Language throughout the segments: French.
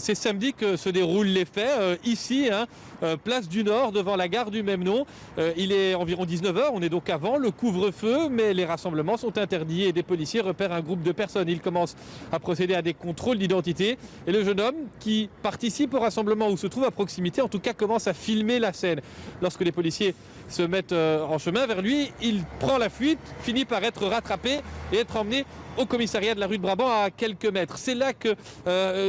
C'est samedi que se déroulent les faits, ici, place du Nord, devant la gare du même nom. Il est environ 19h, on est donc avant le couvre-feu, mais les rassemblements sont interdits et des policiers repèrent un groupe de personnes. Ils commencent à procéder à des contrôles d'identité et le jeune homme qui participe au rassemblement ou se trouve à proximité, en tout cas, commence à filmer la scène. Lorsque les policiers se mettent en chemin vers lui, il prend la fuite, finit par être rattrapé et être emmené au commissariat de la rue de Brabant à quelques mètres. C'est là que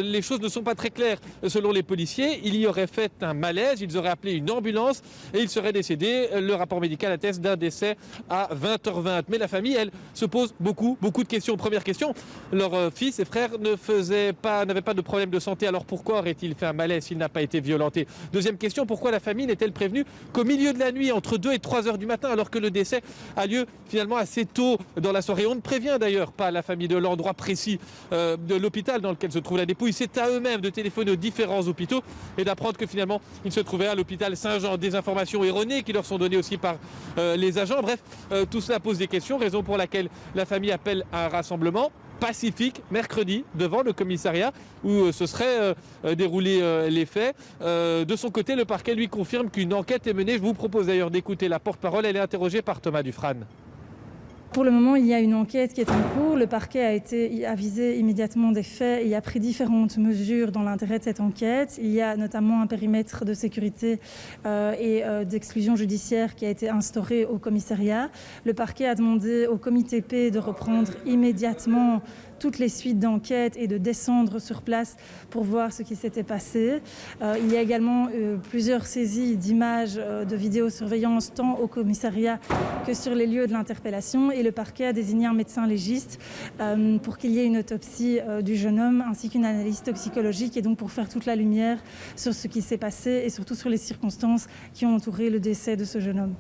les choses ne sont pas très claires. Selon les policiers, il y aurait fait un malaise, ils auraient appelé une ambulance et il serait décédé. Le rapport médical atteste d'un décès à 20h20. Mais la famille, elle, se pose beaucoup de questions. Première question, leur fils et frère n'avaient pas de problème de santé, alors pourquoi aurait-il fait un malaise s'il n'a pas été violenté? Deuxième question, pourquoi la famille n'est-elle prévenue qu'au milieu de la nuit, entre 2 et 3 heures du matin, alors que le décès a lieu finalement assez tôt dans la soirée? On ne prévient d'ailleurs pas la famille de l'endroit précis de l'hôpital dans lequel se trouve la dépouille. C'est à eux-mêmes de téléphoner aux différents hôpitaux et d'apprendre que finalement ils se trouvaient à l'hôpital Saint-Jean. Des informations erronées qui leur sont données aussi par les agents. Bref, tout cela pose des questions, raison pour laquelle la famille appelle à un rassemblement pacifique mercredi devant le commissariat où se seraient déroulés les faits. De son côté, le parquet lui confirme qu'une enquête est menée. Je vous propose d'ailleurs d'écouter la porte-parole. Elle est interrogée par Thomas Dufrane. Pour le moment, il y a une enquête qui est en cours. Le parquet a été avisé immédiatement des faits et a pris différentes mesures dans l'intérêt de cette enquête. Il y a notamment un périmètre de sécurité et d'exclusion judiciaire qui a été instauré au commissariat. Le parquet a demandé au comité P de reprendre immédiatement toutes les suites d'enquête et de descendre sur place pour voir ce qui s'était passé. Il y a également plusieurs saisies d'images de vidéosurveillance tant au commissariat que sur les lieux de l'interpellation et le parquet a désigné un médecin légiste pour qu'il y ait une autopsie du jeune homme ainsi qu'une analyse toxicologique et donc pour faire toute la lumière sur ce qui s'est passé et surtout sur les circonstances qui ont entouré le décès de ce jeune homme.